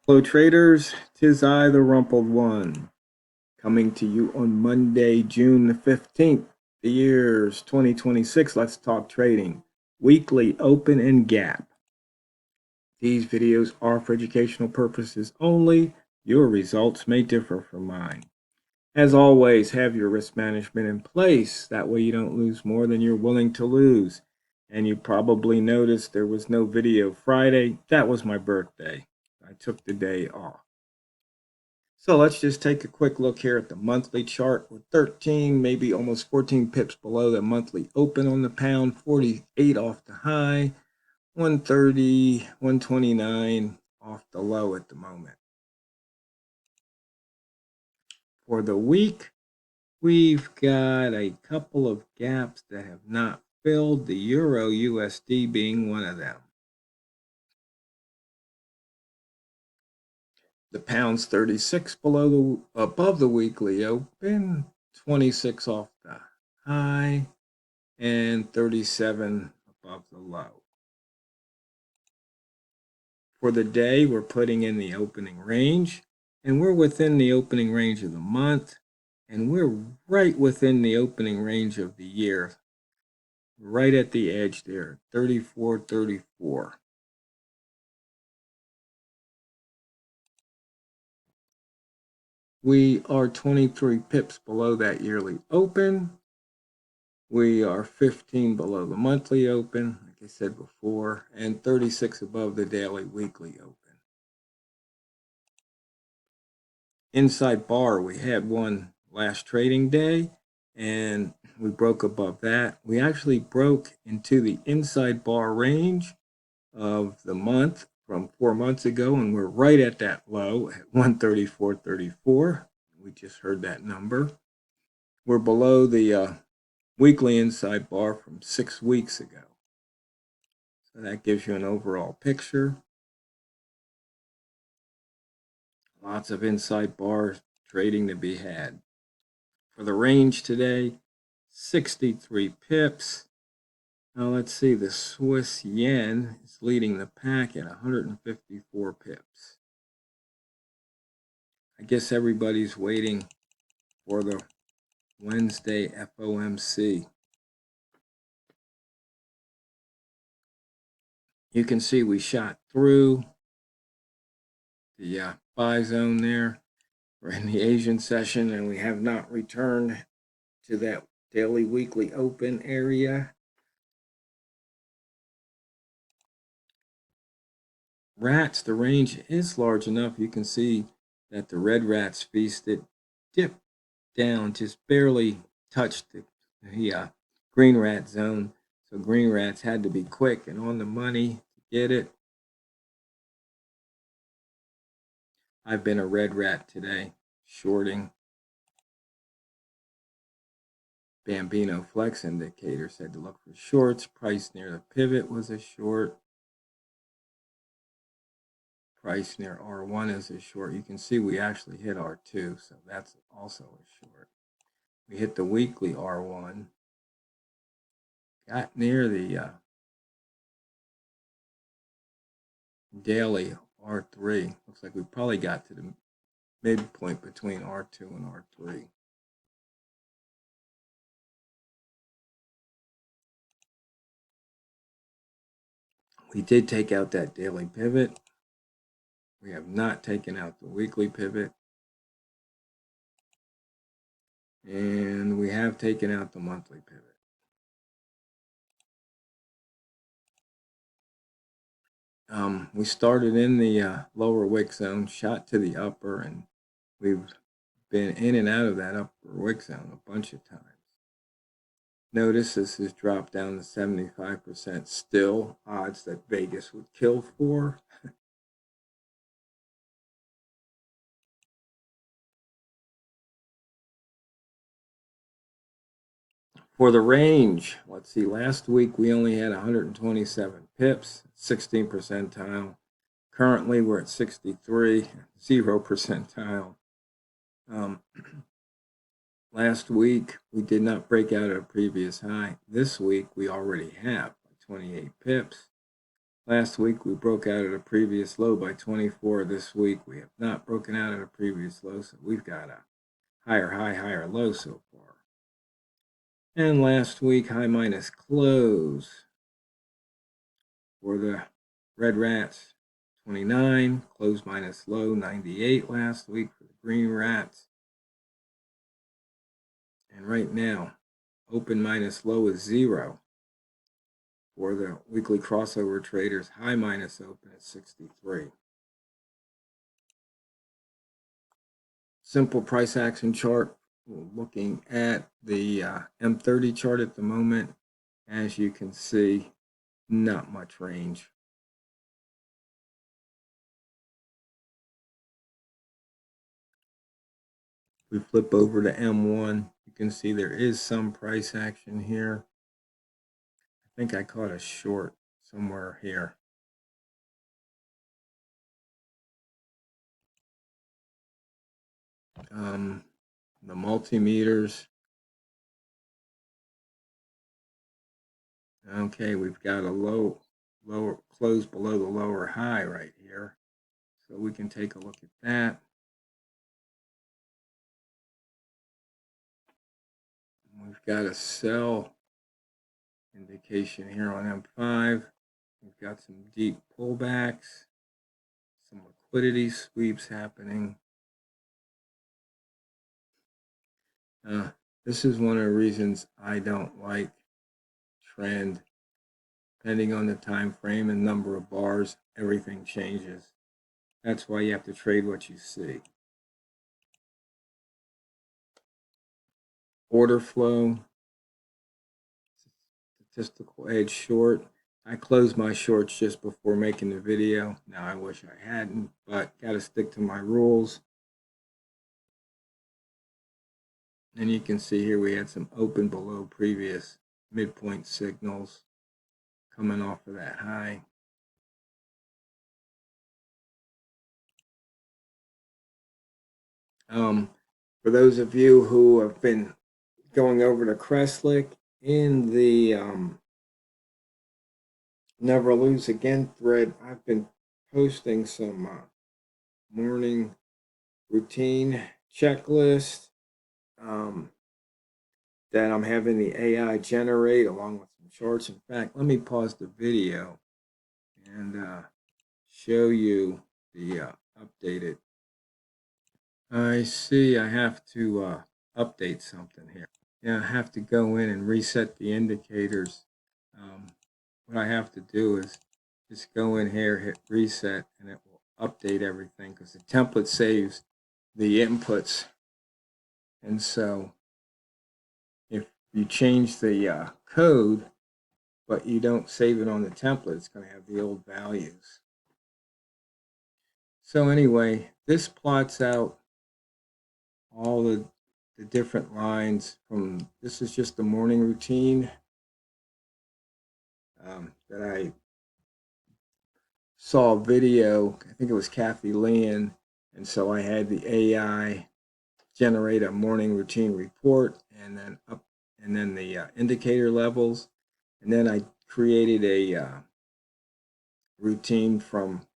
Hello traders, tis I, the Rumpled One, coming to you on Monday, June the 15th, the year's 2026. Let's talk trading, weekly open and gap. These videos are for educational purposes only. Your results may differ from mine. As always, have your risk management in place. That way you don't lose more than you're willing to lose. And you probably noticed there was no video Friday. That was my birthday. I took the day off. So let's just take a quick look here at the monthly chart. We're 13, maybe almost 14 pips below the monthly open on the pound, 48 off the high, 130, 129 off the low at the moment. For the week, we've got a couple of gaps that have not filled, the Euro USD being one of them. The pound's 36 above the weekly open, 26 off the high, and 37 above the low. For the day, we're putting in the opening range, and we're within the opening range of the month, and we're right within the opening range of the year, right at the edge there, 34.34. We are 23 pips below that yearly open. We are 15 below the monthly open, like I said before, and 36 above the daily weekly open. Inside bar, we had one last trading day, and we broke above that. We actually broke into the inside bar range of the month from 4 months ago, and we're right at that low at 134.34. We just heard that number. We're below the weekly inside bar from 6 weeks ago. So that gives you an overall picture. Lots of inside bar trading to be had. For the range today, 63 pips. Now let's see, the Swiss yen is leading the pack at 154 pips. I guess everybody's waiting for the Wednesday FOMC. You can see we shot through the buy zone there. We're in the Asian session, and we have not returned to that daily weekly open area. Rats, the range is large enough. You can see that the red rats feasted, dipped down, just barely touched the green rat zone. So green rats had to be quick and on the money to get it. I've been a red rat today, shorting. Bambino Flex indicator said to look for shorts. Price near the pivot was a short. Price near R1 is a short. You can see we actually hit R2, so that's also a short. We hit the weekly R1. Got near the daily R3. Looks like we probably got to the midpoint between R2 and R3. We did take out that daily pivot. We have not taken out the weekly pivot. And we have taken out the monthly pivot. We started in the lower wick zone, shot to the upper, and we've been in and out of that upper wick zone a bunch of times. Notice this has dropped down to 75% still, odds that Vegas would kill for. For the range, let's see, last week we only had 127 pips, 16 percentile. Currently we're at 63, 0 percentile. Last week we did not break out at a previous high. This week we already have 28 pips. Last week we broke out at a previous low by 24. This week we have not broken out at a previous low, so we've got a higher high, higher low so far. And last week, high minus close for the red rats, 29. Close minus low, 98 last week for the green rats. And right now, open minus low is 0 for the weekly crossover traders. High minus open is 63. Simple price action chart. We're looking at the M30 chart at the moment. As you can see, not much range. We flip over to M1. You can see there is some price action here. I think I caught a short somewhere here. The multimeters. Okay, we've got a lower close below the lower high right here. So we can take a look at that. We've got a sell indication here on M5. We've got some deep pullbacks, some liquidity sweeps happening. This is one of the reasons I don't like trend. Depending on the time frame and number of bars, everything changes. That's why you have to trade what you see. Order flow, statistical edge short. I closed my shorts just before making the video. Now I wish I hadn't, but got to stick to my rules. And you can see here we had some open below previous midpoint signals coming off of that high. For those of you who have been going over to Crestlick in the Never Lose Again thread, I've been posting some morning routine checklist that I'm having the AI generate along with some charts. In fact, let me pause the video and show you the updated. I see I have to update something here. Yeah, I have to go in and reset the indicators. What I have to do is just go in here, hit reset, and it will update everything because the template saves the inputs. And so if you change the code, but you don't save it on the template, it's going to have the old values. So anyway, this plots out all the different lines from, this is just the morning routine that I saw a video, I think it was Kathy Leon, and so I had the AI generate a morning routine report and then the indicator levels, and then I created a routine from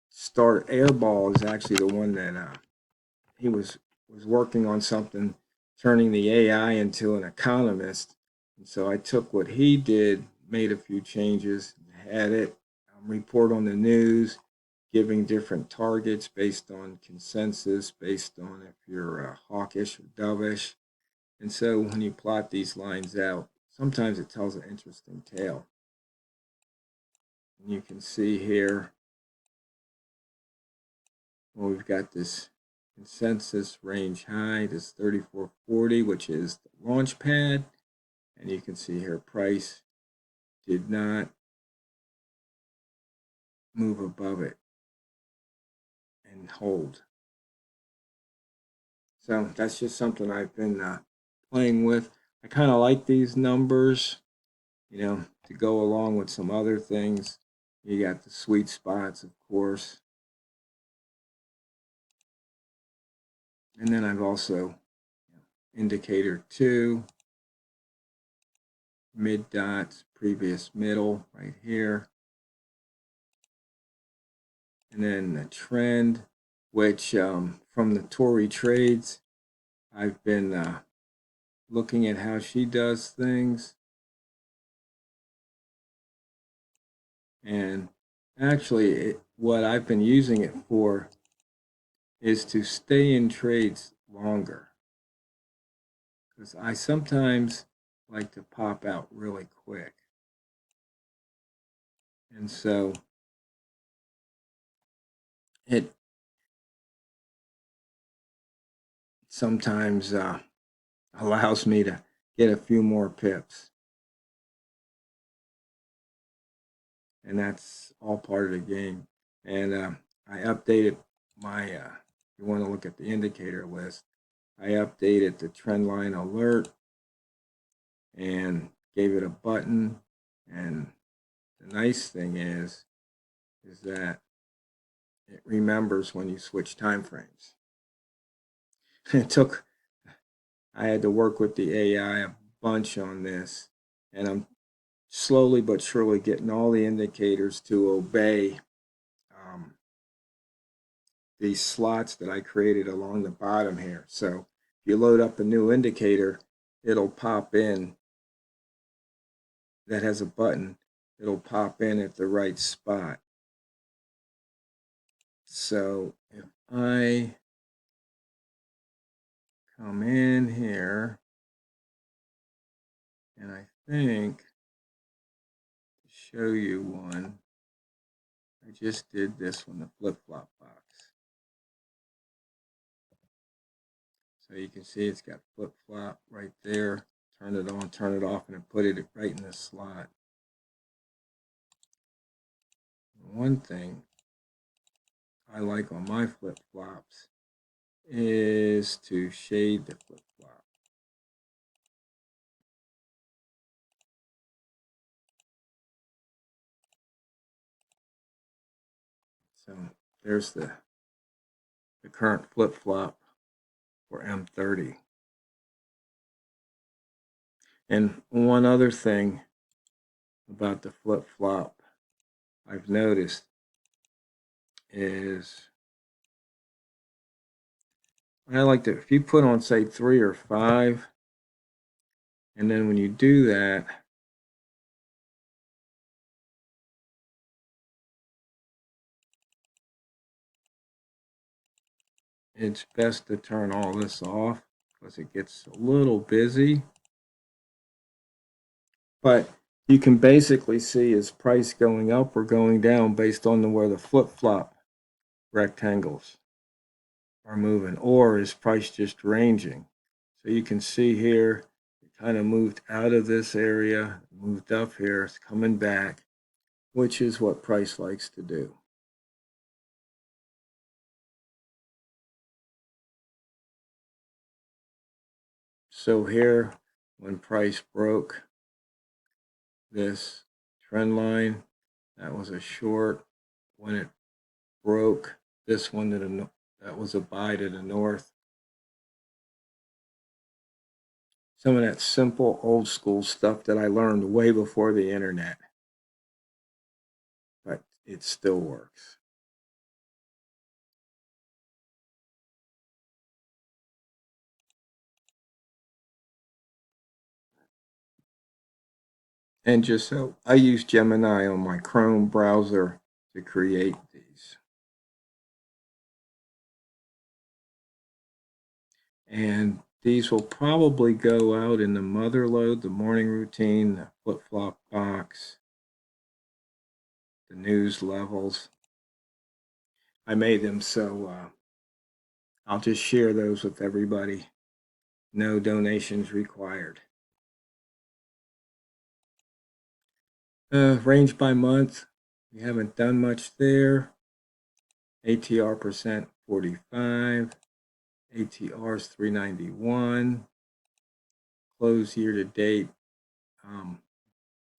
start. Airball is actually the one that he was working on something, turning the AI into an economist, and so I took what he did, made a few changes, had it report on the news, giving different targets based on consensus, based on if you're hawkish or dovish. And so when you plot these lines out, sometimes it tells an interesting tale. And you can see here, well, we've got this consensus range high, this 3440, which is the launch pad. And you can see here price did not move above it and hold. So that's just something I've been playing with. I kind of like these numbers, you know, to go along with some other things. You got the sweet spots, of course. And then I've also indicator 2, mid dots, previous middle right here. And then the trend, which from the Tory Trades, I've been looking at how she does things. And actually, what I've been using it for is to stay in trades longer. Because I sometimes like to pop out really quick. And so it sometimes allows me to get a few more pips. And that's all part of the game. And I updated my, if you want to look at the indicator list, I updated the trend line alert and gave it a button. And the nice thing is that it remembers when you switch time frames. I had to work with the AI a bunch on this, and I'm slowly but surely getting all the indicators to obey these slots that I created along the bottom here. So if you load up a new indicator, it'll pop in that has a button. It'll pop in at the right spot. So if I come in here, and I think to show you one, I just did this one, the flip-flop box. So you can see it's got flip-flop right there. Turn it on, turn it off, and it put it right in the slot. One thing I like on my flip-flops is to shade the flip-flop. So there's the current flip-flop for M30. And one other thing about the flip-flop I've noticed is I like to, if you put on say 3 or 5, and then when you do that, it's best to turn all this off because it gets a little busy. But you can basically see is price going up or going down based on where the flip-flop rectangles are moving, or is price just ranging? So you can see here, it kind of moved out of this area, moved up here, it's coming back, which is what price likes to do. So here, when price broke this trend line, that was a short. When it broke this one to the, that was a buy to the north. Some of that simple old school stuff that I learned way before the internet, but it still works. And just so I use Gemini on my Chrome browser to create these. And these will probably go out in the mother load, the morning routine, the flip-flop box, the news levels. I made them so I'll just share those with everybody. No donations required. Range by month, we haven't done much there. ATR percent 45. ATR is 391. Close year to date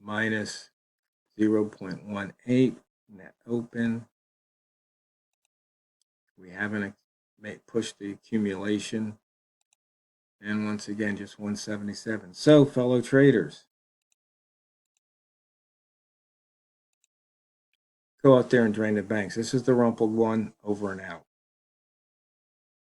minus 0.18. Net open. We haven't pushed the accumulation. And once again, just 177. So, fellow traders, Go out there and drain the banks. This is the Rumpled One, over and out.